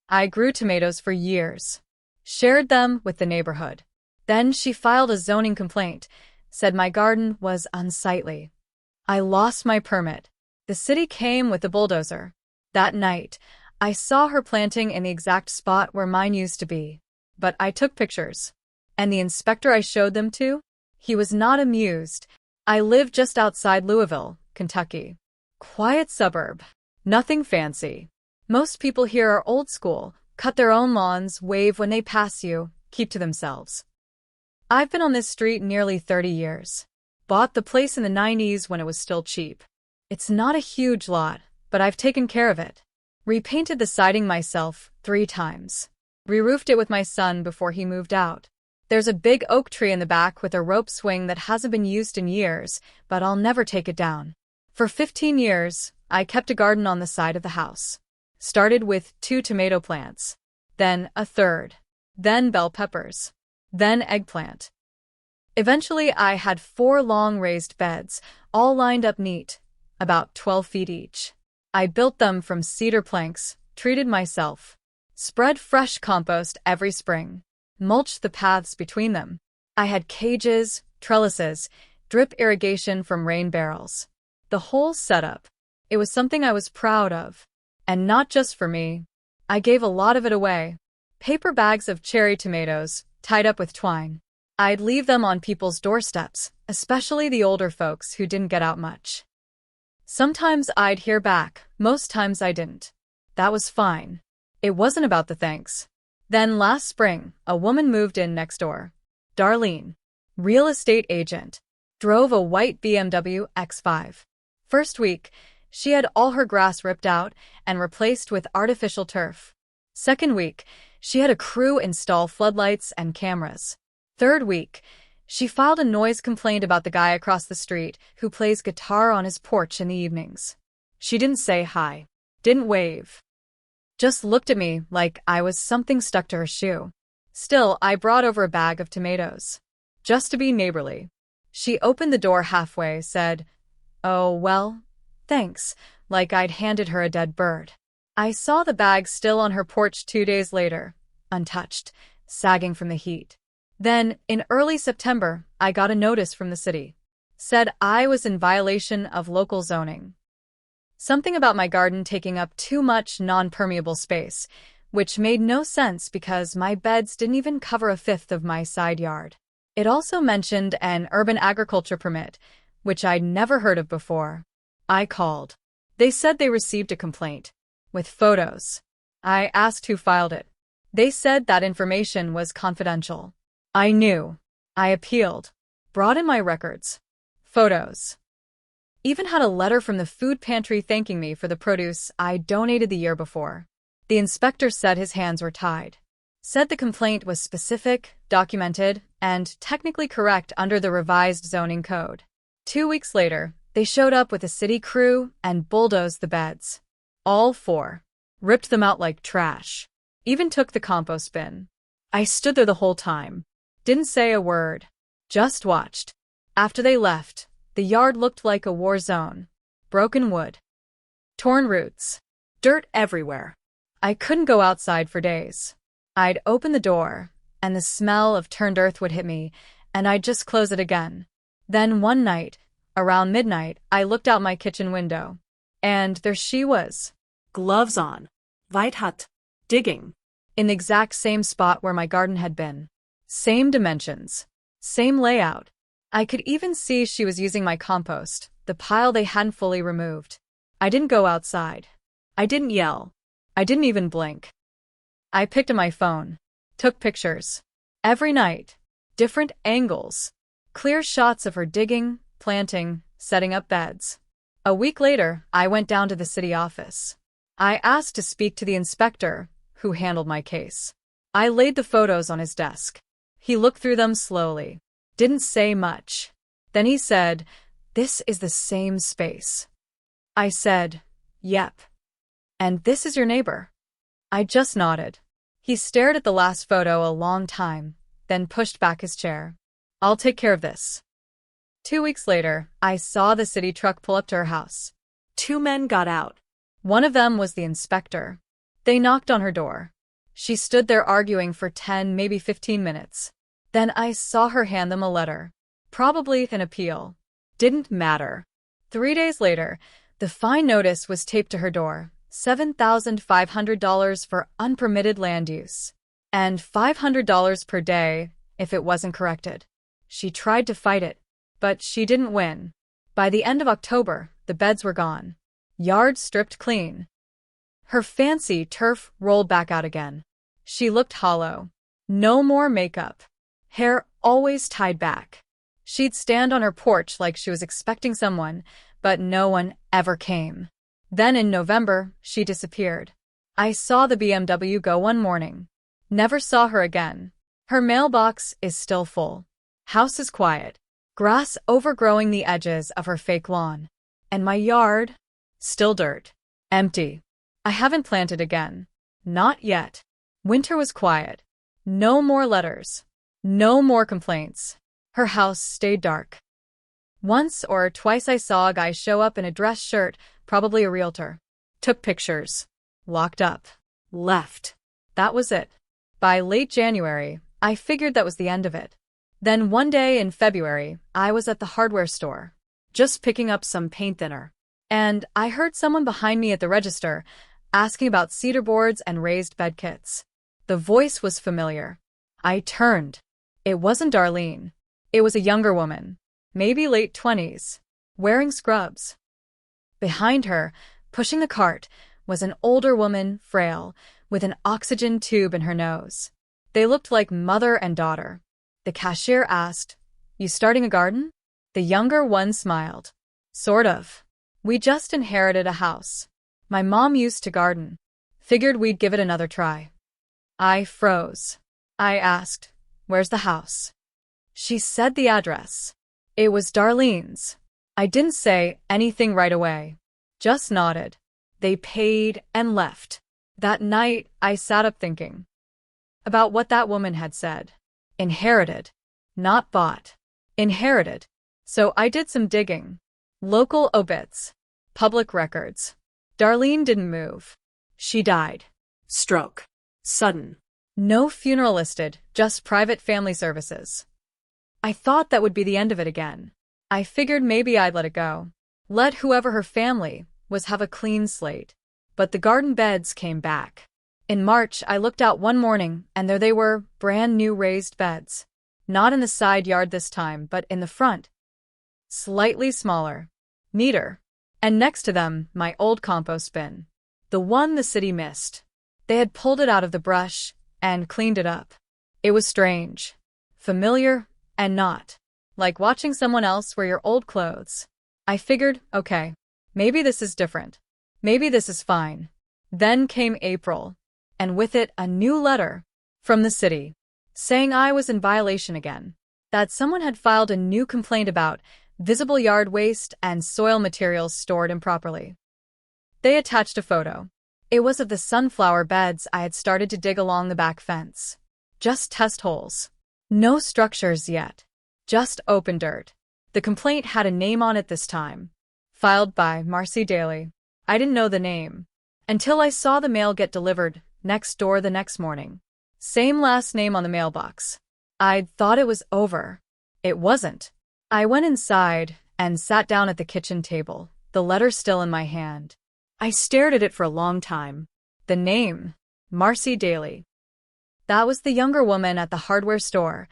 I grew tomatoes for years. Shared them with the neighborhood. Then she filed a zoning complaint, said my garden was unsightly. I lost my permit. The city came with a bulldozer. That night, I saw her planting in the exact spot where mine used to be. But I took pictures. And the inspector I showed them to? He was not amused. I live just outside Louisville, Kentucky. Quiet suburb. Nothing fancy. Most people here are old school, cut their own lawns, wave when they pass you, keep to themselves. I've been on this street nearly 30 years. Bought the place in the 90s when it was still cheap. It's not a huge lot, but I've taken care of it. Repainted the siding myself 3 times. Re-roofed it with my son before he moved out. There's a big oak tree in the back with a rope swing that hasn't been used in years, but I'll never take it down. For 15 years, I kept a garden on the side of the house. Started with 2 tomato plants, then a third, then bell peppers, then eggplant. Eventually, I had 4 long raised beds, all lined up neat, about 12 feet each. I built them from cedar planks, treated myself, spread fresh compost every spring, mulched the paths between them. I had cages, trellises, drip irrigation from rain barrels. The whole setup. It was something I was proud of. And not just for me. I gave a lot of it away. Paper bags of cherry tomatoes, tied up with twine. I'd leave them on people's doorsteps, especially the older folks who didn't get out much. Sometimes I'd hear back, most times I didn't. That was fine. It wasn't about the thanks. Then last spring, a woman moved in next door. Darlene. Real estate agent. Drove a white BMW X5. First week, she had all her grass ripped out and replaced with artificial turf. Second week, she had a crew install floodlights and cameras. Third week, she filed a noise complaint about the guy across the street who plays guitar on his porch in the evenings. She didn't say hi, didn't wave. Just looked at me like I was something stuck to her shoe. Still, I brought over a bag of tomatoes. Just to be neighborly. She opened the door halfway, said, "Oh, well, thanks," like I'd handed her a dead bird. I saw the bag still on her porch 2 days later, untouched, sagging from the heat. Then, in early September, I got a notice from the city. Said I was in violation of local zoning. Something about my garden taking up too much non-permeable space, which made no sense because my beds didn't even cover a fifth of my side yard. It also mentioned an urban agriculture permit, which I'd never heard of before. I called. They said they received a complaint. With photos. I asked who filed it. They said that information was confidential. I knew. I appealed. Brought in my records. Photos. Even had a letter from the food pantry thanking me for the produce I donated the year before. The inspector said his hands were tied. Said the complaint was specific, documented, and technically correct under the revised zoning code. 2 weeks later, they showed up with a city crew and bulldozed the beds. All 4. Ripped them out like trash. Even took the compost bin. I stood there the whole time. Didn't say a word. Just watched. After they left, the yard looked like a war zone. Broken wood. Torn roots. Dirt everywhere. I couldn't go outside for days. I'd open the door, and the smell of turned earth would hit me, and I'd just close it again. Then one night, around midnight, I looked out my kitchen window. And there she was. Gloves on. White hat. Digging. In the exact same spot where my garden had been. Same dimensions. Same layout. I could even see she was using my compost, the pile they hadn't fully removed. I didn't go outside. I didn't yell. I didn't even blink. I picked up my phone. Took pictures. Every night. Different angles. Clear shots of her digging, planting, setting up beds. A week later, I went down to the city office. I asked to speak to the inspector, who handled my case. I laid the photos on his desk. He looked through them slowly. Didn't say much. Then he said, "This is the same space." I said, "Yep." "And this is your neighbor?" I just nodded. He stared at the last photo a long time, then pushed back his chair. "I'll take care of this." 2 weeks later, I saw the city truck pull up to her house. 2 men got out. One of them was the inspector. They knocked on her door. She stood there arguing for 10, maybe 15 minutes. Then I saw her hand them a letter. Probably an appeal. Didn't matter. 3 days later, the fine notice was taped to her door. $7,500 for unpermitted land use. And $500 per day if it wasn't corrected. She tried to fight it, but she didn't win. By the end of October, the beds were gone. Yard stripped clean. Her fancy turf rolled back out again. She looked hollow. No more makeup. Hair always tied back. She'd stand on her porch like she was expecting someone, but no one ever came. Then in November, she disappeared. I saw the BMW go one morning. Never saw her again. Her mailbox is still full. House is quiet. Grass overgrowing the edges of her fake lawn. And my yard? Still dirt. Empty. I haven't planted again. Not yet. Winter was quiet. No more letters. No more complaints. Her house stayed dark. Once or twice I saw a guy show up in a dress shirt, probably a realtor. Took pictures. Locked up. Left. That was it. By late January, I figured that was the end of it. Then one day in February, I was at the hardware store, just picking up some paint thinner. And I heard someone behind me at the register asking about cedar boards and raised bed kits. The voice was familiar. I turned. It wasn't Darlene. It was a younger woman, maybe late 20s, wearing scrubs. Behind her, pushing the cart, was an older woman, frail, with an oxygen tube in her nose. They looked like mother and daughter. The cashier asked, "You starting a garden?" The younger one smiled. "Sort of. We just inherited a house. My mom used to garden. Figured we'd give it another try." I froze. I asked, "Where's the house?" She said the address. It was Darlene's. I didn't say anything right away. Just nodded. They paid and left. That night, I sat up thinking about what that woman had said. Inherited. Not bought. Inherited. So I did some digging. Local obits. Public records. Darlene didn't move. She died. Stroke. Sudden. No funeral listed, just private family services. I thought that would be the end of it again. I figured maybe I'd let it go. Let whoever her family was have a clean slate. But the garden beds came back. In March, I looked out one morning, and there they were, brand new raised beds. Not in the side yard this time, but in the front. Slightly smaller. Neater. And next to them, my old compost bin. The one the city missed. They had pulled it out of the brush and cleaned it up. It was strange. Familiar and not. Like watching someone else wear your old clothes. I figured, okay, maybe this is different. Maybe this is fine. Then came April. And with it a new letter. From the city. Saying I was in violation again. That someone had filed a new complaint about visible yard waste and soil materials stored improperly. They attached a photo. It was of the sunflower beds I had started to dig along the back fence. Just test holes. No structures yet. Just open dirt. The complaint had a name on it this time. Filed by Marcy Daly. I didn't know the name. Until I saw the mail get delivered next door the next morning. Same last name on the mailbox. I'd thought it was over. It wasn't. I went inside and sat down at the kitchen table, the letter still in my hand. I stared at it for a long time. The name, Marcy Daly. That was the younger woman at the hardware store,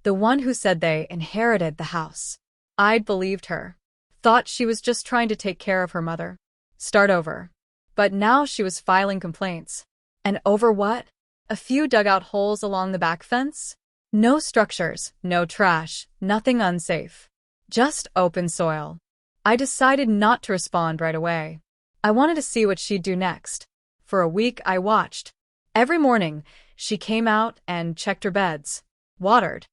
the one who said they inherited the house. I'd believed her. Thought she was just trying to take care of her mother. Start over. But now she was filing complaints. And over what? A few dugout holes along the back fence? No structures, no trash, nothing unsafe. Just open soil. I decided not to respond right away. I wanted to see what she'd do next. For a week I watched. Every morning, she came out and checked her beds, watered,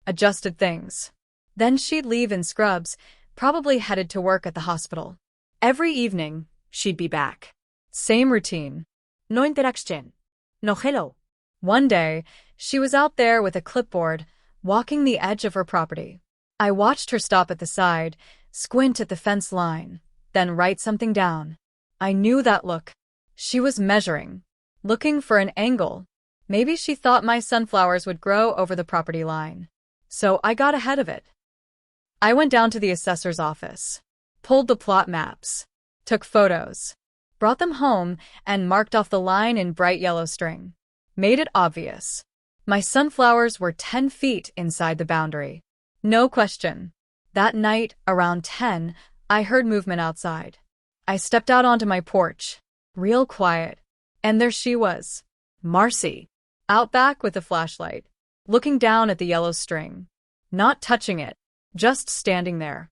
adjusted things. Then she'd leave in scrubs, probably headed to work at the hospital. Every evening, she'd be back. Same routine. No interaction. No hello. One day, she was out there with a clipboard, walking the edge of her property. I watched her stop at the side, squint at the fence line, then write something down. I knew that look. She was measuring. looking for an angle. Maybe she thought my sunflowers would grow over the property line. So I got ahead of it. I went down to the assessor's office, pulled the plot maps, took photos, brought them home, and marked off the line in bright yellow string. Made it obvious. My sunflowers were 10 feet inside the boundary. No question. That night, around 10, I heard movement outside. I stepped out onto my porch, real quiet, and there she was, Marcy, out back with a flashlight, looking down at the yellow string. Not touching it, just standing there.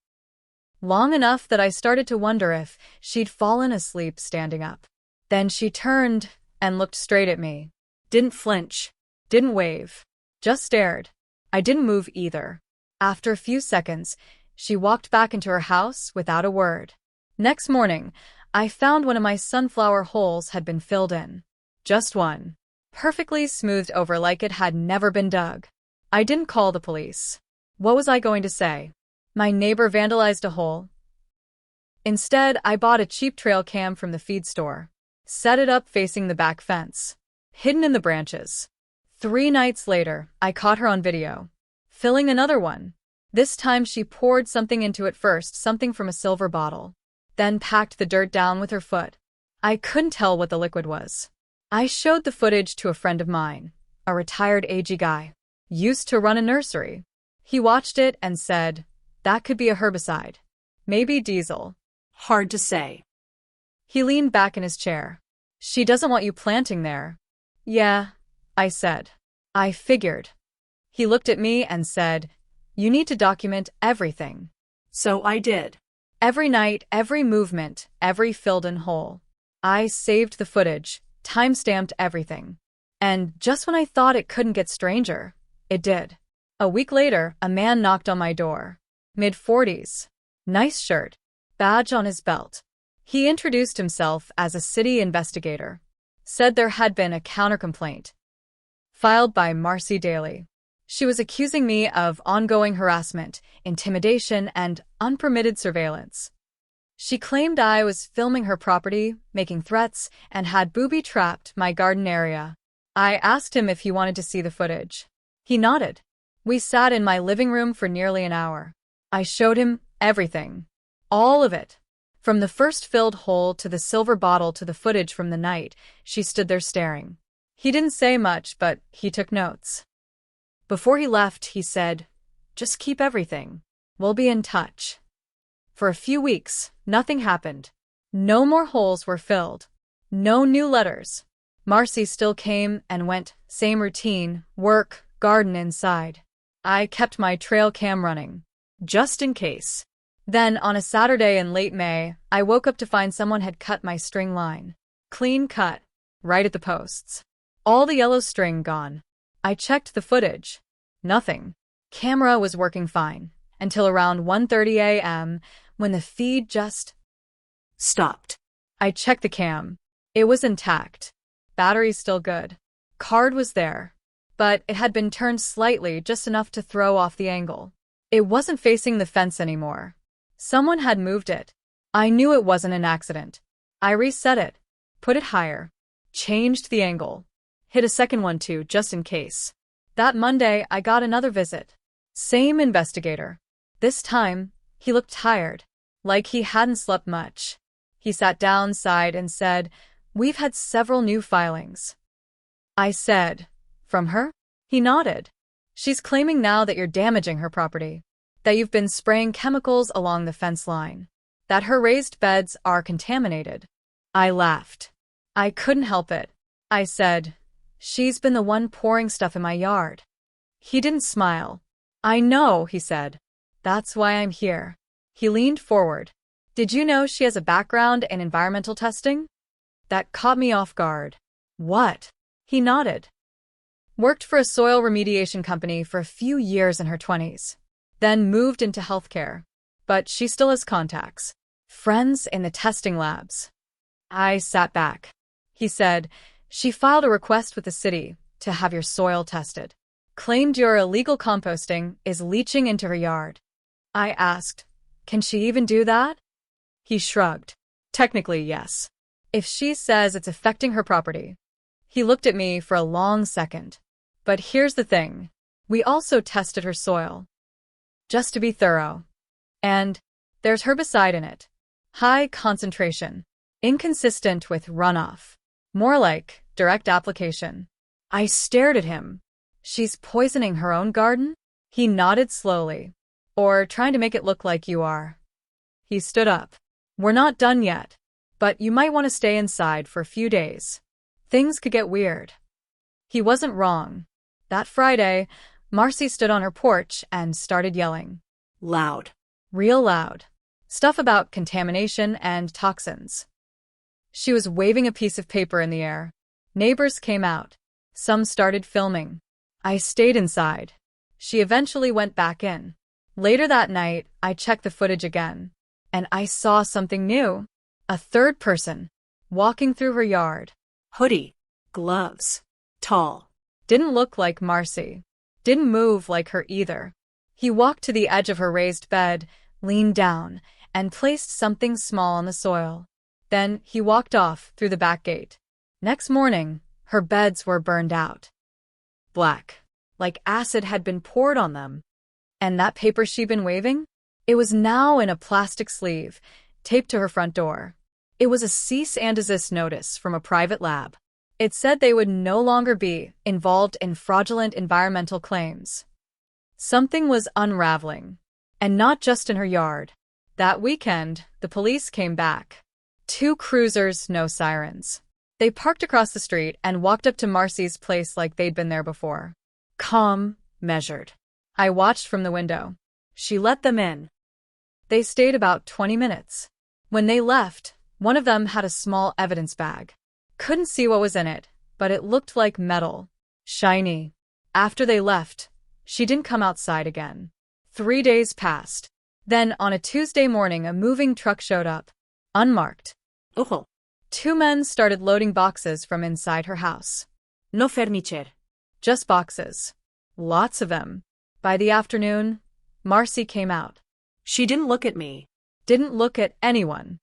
Long enough that I started to wonder if she'd fallen asleep standing up. Then she turned and looked straight at me. Didn't flinch, didn't wave, just stared. I didn't move either. After a few seconds, she walked back into her house without a word. Next morning, I found one of my sunflower holes had been filled in. Just one. Perfectly smoothed over like it had never been dug. I didn't call the police. What was I going to say? My neighbor vandalized a hole? Instead, I bought a cheap trail cam from the feed store. Set it up facing the back fence, hidden in the branches. 3 nights later, I caught her on video, filling another one. This time she poured something into it first, something from a silver bottle, then packed the dirt down with her foot. I couldn't tell what the liquid was. I showed the footage to a friend of mine, a retired AG guy, used to run a nursery. He watched it and said, that could be a herbicide. Maybe diesel. Hard to say. He leaned back in his chair. She doesn't want you planting there. Yeah, I said. I figured. He looked at me and said, you need to document everything. So I did. Every night, every movement, every filled-in hole. I saved the footage, time-stamped everything. And just when I thought it couldn't get stranger, it did. A week later, a man knocked on my door. Mid-40s. Nice shirt. Badge on his belt. He introduced himself as a city investigator. Said there had been a counter-complaint filed by Marcy Daly. She was accusing me of ongoing harassment, intimidation, and unpermitted surveillance. She claimed I was filming her property, making threats, and had booby-trapped my garden area. I asked him if he wanted to see the footage. He nodded. We sat in my living room for nearly an hour. I showed him everything. All of it. From the first filled hole to the silver bottle to the footage from the night, she stood there staring. He didn't say much, but he took notes. Before he left, he said, just keep everything. We'll be in touch. For a few weeks, nothing happened. No more holes were filled. No new letters. Marcy still came and went, same routine, work, garden inside. I kept my trail cam running, just in case. Then, on a Saturday in late May, I woke up to find someone had cut my string line. Clean cut, right at the posts. All the yellow string gone. I checked the footage. Nothing. Camera was working fine, until around 1:30 a.m., when the feed just stopped. I checked the cam. It was intact. Battery still good. Card was there, but it had been turned slightly, just enough to throw off the angle. It wasn't facing the fence anymore. Someone had moved it. I knew it wasn't an accident. I reset it, put it higher, changed the angle, hit a second one too, just in case. That Monday, I got another visit. Same investigator. This time, he looked tired, like he hadn't slept much. He sat down, sighed, and said, we've had several new filings. I said, from her? He nodded. She's claiming now that you're damaging her property, that you've been spraying chemicals along the fence line, that her raised beds are contaminated. I laughed. I couldn't help it. I said, she's been the one pouring stuff in my yard. He didn't smile. I know, he said. That's why I'm here. He leaned forward. Did you know she has a background in environmental testing? That caught me off guard. What? He nodded. Worked for a soil remediation company for a few years in her 20s. Then moved into healthcare. But she still has contacts. Friends in the testing labs. I sat back. He said, she filed a request with the city to have your soil tested. Claimed your illegal composting is leaching into her yard. I asked, can she even do that? He shrugged. Technically, yes. If she says it's affecting her property. He looked at me for a long second. But here's the thing. We also tested her soil. Just to be thorough. And there's herbicide in it. High concentration. Inconsistent with runoff. More like direct application. I stared at him. She's poisoning her own garden? He nodded slowly. Or trying to make it look like you are. He stood up. We're not done yet. But you might want to stay inside for a few days. Things could get weird. He wasn't wrong. That Friday, Marcy stood on her porch and started yelling. Loud. Real loud. Stuff about contamination and toxins. She was waving a piece of paper in the air. Neighbors came out. Some started filming. I stayed inside. She eventually went back in. Later that night, I checked the footage again. And I saw something new. A third person. Walking through her yard. Hoodie. Gloves. Tall. Didn't look like Marcy. Didn't move like her either. He walked to the edge of her raised bed, leaned down, and placed something small on the soil. Then he walked off through the back gate. Next morning, her beds were burned out. Black. Like acid had been poured on them. And that paper she'd been waving? It was now in a plastic sleeve, taped to her front door. It was a cease and desist notice from a private lab. It said they would no longer be involved in fraudulent environmental claims. Something was unraveling. And not just in her yard. That weekend, the police came back. 2 cruisers, no sirens. They parked across the street and walked up to Marcy's place like they'd been there before. Calm, measured. I watched from the window. She let them in. They stayed about 20 minutes. When they left, one of them had a small evidence bag. Couldn't see what was in it, but it looked like metal. Shiny. After they left, she didn't come outside again. 3 days passed. Then, on a Tuesday morning, a moving truck showed up. Unmarked. Ojo. 2 men started loading boxes from inside her house. No furniture. Just boxes. Lots of them. By the afternoon, Marcy came out. She didn't look at me. Didn't look at anyone.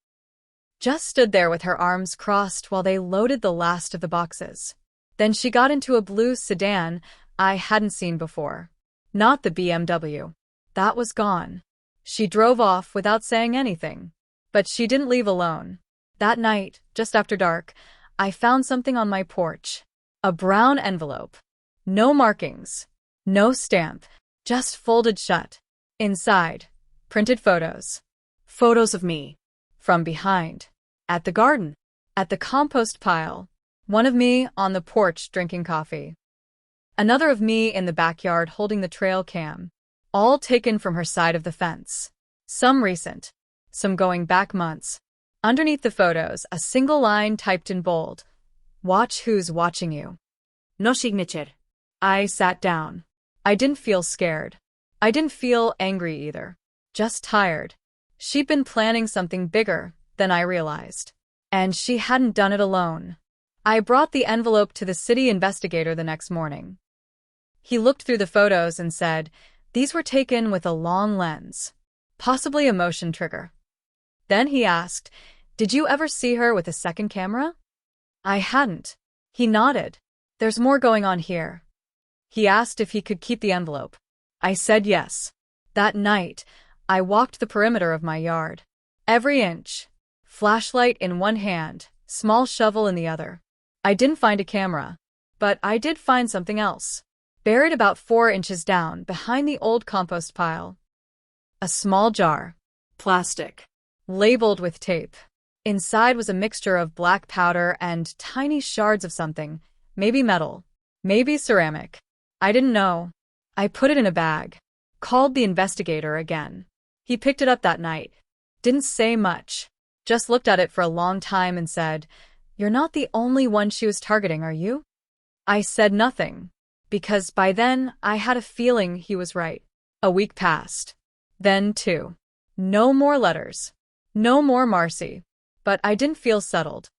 Just stood there with her arms crossed while they loaded the last of the boxes. Then she got into a blue sedan I hadn't seen before. Not the BMW. That was gone. She drove off without saying anything. But she didn't leave alone. That night, just after dark, I found something on my porch. A brown envelope. No markings. No stamp. Just folded shut. Inside, printed photos. Photos of me. From behind. At the garden. At the compost pile. One of me on the porch drinking coffee. Another of me in the backyard holding the trail cam. All taken from her side of the fence. Some recent. Some going back months. Underneath the photos, a single line typed in bold. Watch who's watching you. No signature. I sat down. I didn't feel scared. I didn't feel angry either. Just tired. She'd been planning something bigger than I realized. And she hadn't done it alone. I brought the envelope to the city investigator the next morning. He looked through the photos and said, these were taken with a long lens. Possibly a motion trigger. Then he asked, did you ever see her with a second camera? I hadn't. He nodded. There's more going on here. He asked if he could keep the envelope. I said yes. That night, I walked the perimeter of my yard. Every inch. Flashlight in one hand, small shovel in the other. I didn't find a camera. But I did find something else. Buried about 4 inches down behind the old compost pile. A small jar. Plastic. Labeled with tape. Inside was a mixture of black powder and tiny shards of something. Maybe metal. Maybe ceramic. I didn't know. I put it in a bag. Called the investigator again. He picked it up that night. Didn't say much. Just looked at it for a long time and said, you're not the only one she was targeting, are you? I said nothing. Because by then, I had a feeling he was right. A week passed. Then 2. No more letters. No more Marcy. But I didn't feel settled.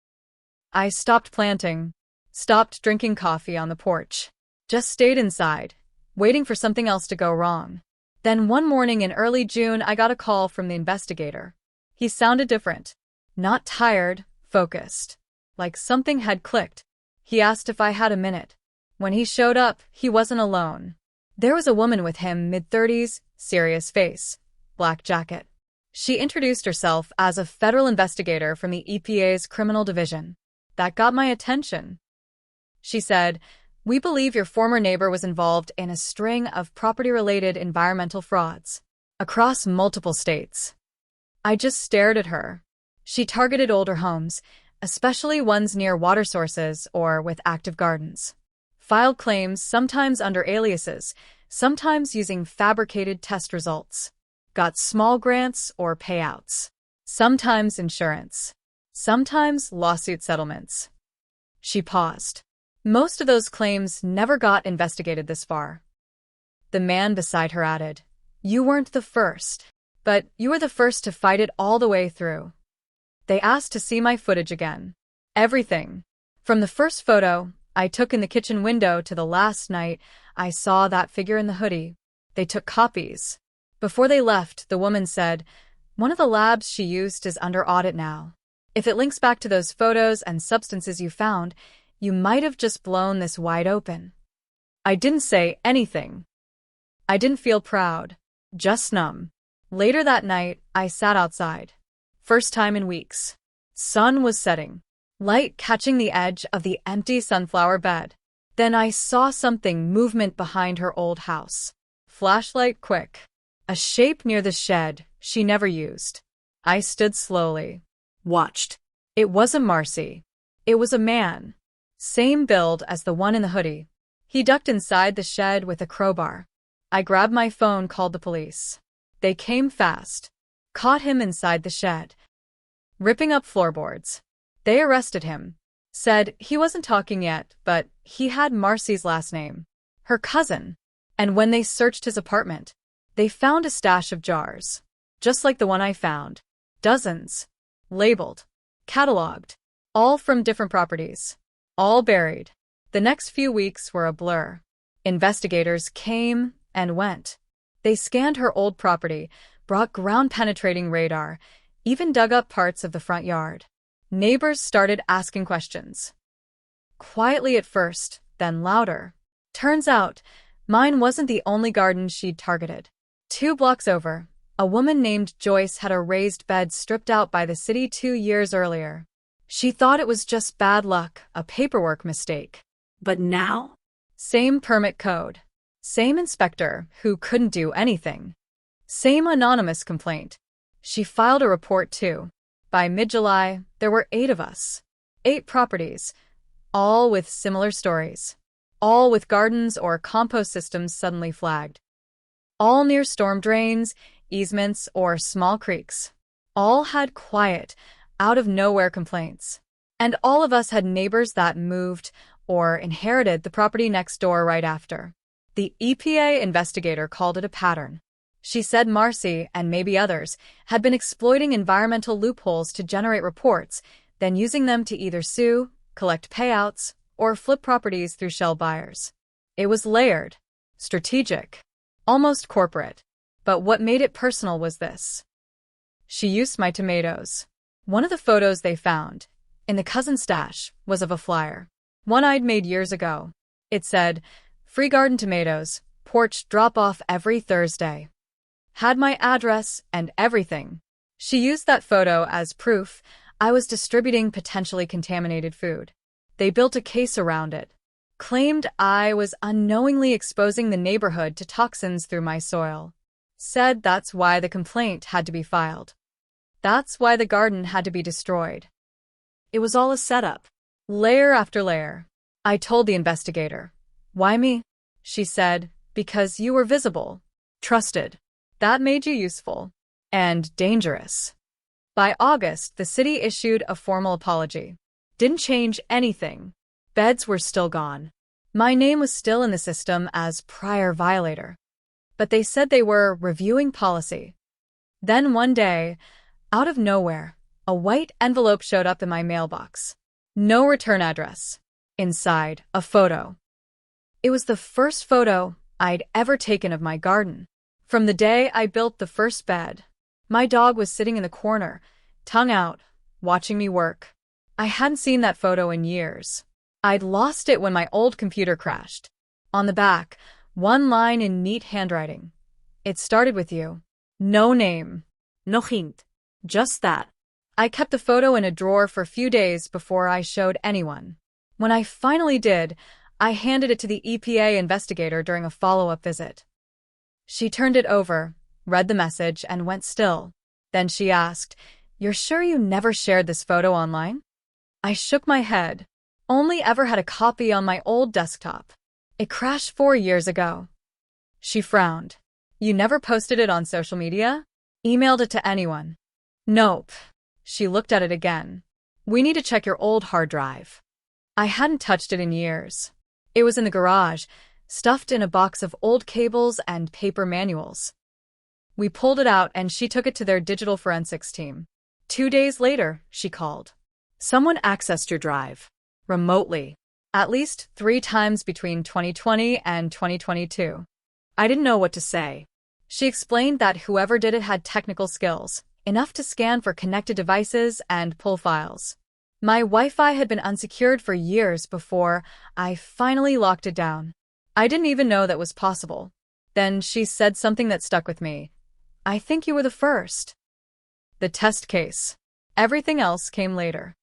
I stopped planting. Stopped drinking coffee on the porch. Just stayed inside, waiting for something else to go wrong. Then one morning in early June, I got a call from the investigator. He sounded different. Not tired, focused. Like something had clicked. He asked if I had a minute. When he showed up, he wasn't alone. There was a woman with him, mid-30s, serious face, black jacket. She introduced herself as a federal investigator from the EPA's criminal division. That got my attention. She said, "We believe your former neighbor was involved in a string of property-related environmental frauds across multiple states." I just stared at her. She targeted older homes, especially ones near water sources or with active gardens. Filed claims, sometimes under aliases, sometimes using fabricated test results. Got small grants or payouts. Sometimes insurance. Sometimes lawsuit settlements. She paused. Most of those claims never got investigated this far. The man beside her added, "You weren't the first, but you were the first to fight it all the way through." They asked to see my footage again. Everything. From the first photo I took in the kitchen window to the last night I saw that figure in the hoodie. They took copies. Before they left, the woman said, "One of the labs she used is under audit now. If it links back to those photos and substances you found, you might have just blown this wide open." I didn't say anything. I didn't feel proud, just numb. Later that night, I sat outside. First time in weeks. Sun was setting. Light catching the edge of the empty sunflower bed. Then I saw something, movement behind her old house. Flashlight quick. A shape near the shed she never used. I stood slowly. Watched. It wasn't Marcy. It was a man. Same build as the one in the hoodie. He ducked inside the shed with a crowbar. I grabbed my phone, called the police. They came fast. Caught him inside the shed, ripping up floorboards. They arrested him. Said he wasn't talking yet, but he had Marcy's last name. Her cousin. And when they searched his apartment, they found a stash of jars. Just like the one I found. Dozens. Labeled. Cataloged. All from different properties. All buried. The next few weeks were a blur. Investigators came and went. They scanned her old property, brought ground-penetrating radar, even dug up parts of the front yard. Neighbors started asking questions. Quietly at first, then louder. Turns out, mine wasn't the only garden she'd targeted. 2 blocks over, a woman named Joyce had a raised bed stripped out by the city 2 years earlier. She thought it was just bad luck, a paperwork mistake. But now? Same permit code. Same inspector who couldn't do anything. Same anonymous complaint. She filed a report too. By mid-July, there were 8 of us. 8 properties. All with similar stories. All with gardens or compost systems suddenly flagged. All near storm drains, easements, or small creeks. All had quiet, out-of-nowhere complaints. And all of us had neighbors that moved or inherited the property next door right after. The EPA investigator called it a pattern. She said Marcy, and maybe others, had been exploiting environmental loopholes to generate reports, then using them to either sue, collect payouts, or flip properties through shell buyers. It was layered, strategic, almost corporate. But what made it personal was this. She used my tomatoes. One of the photos they found, in the cousin stash, was of a flyer. One I'd made years ago. It said, "Free garden tomatoes, porch drop-off every Thursday." Had my address and everything. She used that photo as proof I was distributing potentially contaminated food. They built a case around it. Claimed I was unknowingly exposing the neighborhood to toxins through my soil. Said that's why the complaint had to be filed. That's why the garden had to be destroyed. It was all a setup. Layer after layer. I told the investigator. "Why me?" She said, "Because you were visible. Trusted. That made you useful. And dangerous." By August, the city issued a formal apology. Didn't change anything. Beds were still gone. My name was still in the system as prior violator. But they said they were reviewing policy. Then one day, out of nowhere, a white envelope showed up in my mailbox. No return address. Inside, a photo. It was the first photo I'd ever taken of my garden. From the day I built the first bed, my dog was sitting in the corner, tongue out, watching me work. I hadn't seen that photo in years. I'd lost it when my old computer crashed. On the back, one line in neat handwriting. It started with you. No name. No hint. Just that. I kept the photo in a drawer for a few days before I showed anyone. When I finally did, I handed it to the EPA investigator during a follow-up visit. She turned it over, read the message, and went still. Then she asked, "You're sure you never shared this photo online?" I shook my head. Only ever had a copy on my old desktop. It crashed 4 years ago. She frowned. You never posted it on social media? Emailed it to anyone? Nope. She looked at it again. We need to check your old hard drive. I hadn't touched it in years. It was in the garage, stuffed in a box of old cables and paper manuals. We pulled it out and she took it to their digital forensics team. 2 days later, she called. Someone accessed your drive. Remotely. At least 3 times between 2020 and 2022. I didn't know what to say. She explained that whoever did it had technical skills, enough to scan for connected devices and pull files. My Wi-Fi had been unsecured for years before I finally locked it down. I didn't even know that was possible. Then she said something that stuck with me. I think you were the first. The test case. Everything else came later.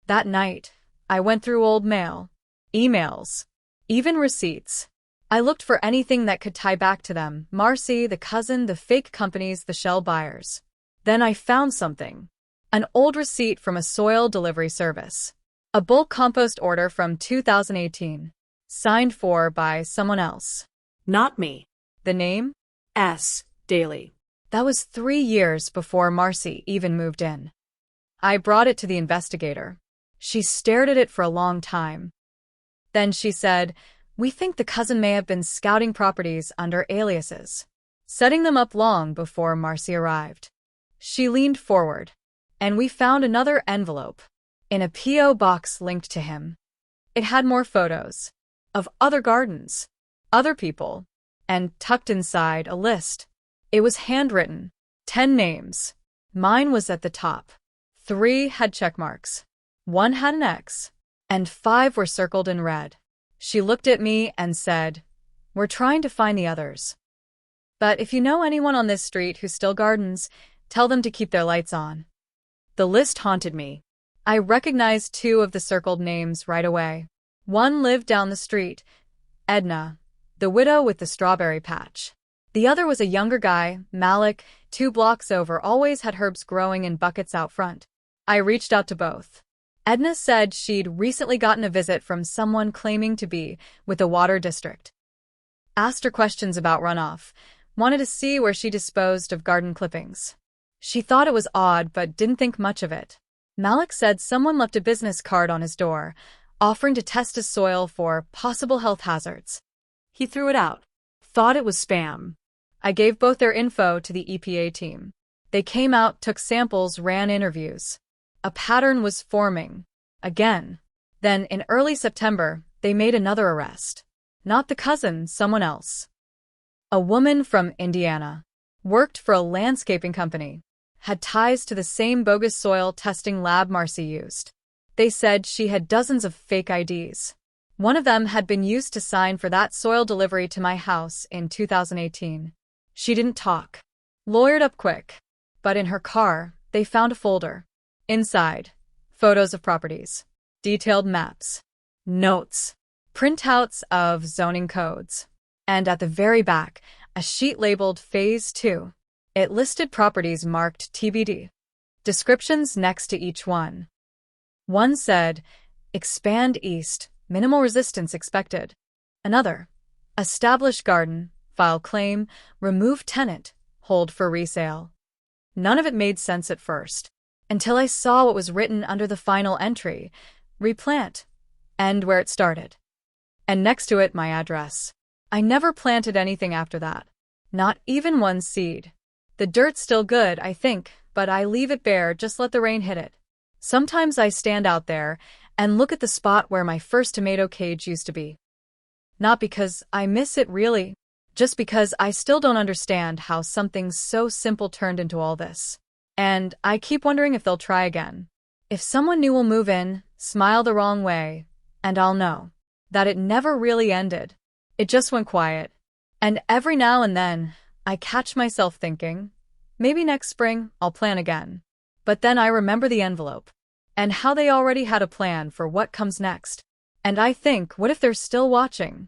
That night, I went through old mail, emails, even receipts. I looked for anything that could tie back to them, Marcy, the cousin, the fake companies, the shell buyers. Then I found something. An old receipt from a soil delivery service. A bulk compost order from 2018. Signed for by someone else. Not me. The name? S. Daly. That was 3 years before Marcy even moved in. I brought it to the investigator. She stared at it for a long time. Then she said, "We think the cousin may have been scouting properties under aliases, setting them up long before Marcy arrived." She leaned forward, and we found another envelope in a P.O. box linked to him. It had more photos of other gardens, other people, and tucked inside a list. It was handwritten, 10 names. Mine was at the top. 3 had check marks. 1 had an X, and 5 were circled in red. She looked at me and said, "We're trying to find the others. But if you know anyone on this street who still gardens, tell them to keep their lights on." The list haunted me. I recognized 2 of the circled names right away. One lived down the street, Edna, the widow with the strawberry patch. The other was a younger guy, Malik, 2 blocks over, always had herbs growing in buckets out front. I reached out to both. Edna said she'd recently gotten a visit from someone claiming to be with the water district. Asked her questions about runoff, wanted to see where she disposed of garden clippings. She thought it was odd but didn't think much of it. Malik said someone left a business card on his door, offering to test his soil for possible health hazards. He threw it out. Thought it was spam. I gave both their info to the EPA team. They came out, took samples, ran interviews. A pattern was forming. Again. Then, in early September, they made another arrest. Not the cousin, someone else. A woman from Indiana. Worked for a landscaping company. Had ties to the same bogus soil testing lab Marcy used. They said she had dozens of fake IDs. One of them had been used to sign for that soil delivery to my house in 2018. She didn't talk. Lawyered up quick. But in her car, they found a folder. Inside, photos of properties, detailed maps, notes, printouts of zoning codes, and at the very back, a sheet labeled Phase 2. It listed properties marked TBD. Descriptions next to each one. One said, "Expand east, minimal resistance expected." Another, "Establish garden, file claim, remove tenant, hold for resale." None of it made sense at first. Until I saw what was written under the final entry, replant, and where it started. And next to it, my address. I never planted anything after that. Not even one seed. The dirt's still good, I think, but I leave it bare, just let the rain hit it. Sometimes I stand out there and look at the spot where my first tomato cage used to be. Not because I miss it really, just because I still don't understand how something so simple turned into all this. And I keep wondering if they'll try again. If someone new will move in, smile the wrong way, And I'll know that it never really ended. It just went quiet. And every now and then, I catch myself thinking, maybe next spring I'll plan again. But then I remember the envelope and how they already had a plan for what comes next. And I think, what if they're still watching?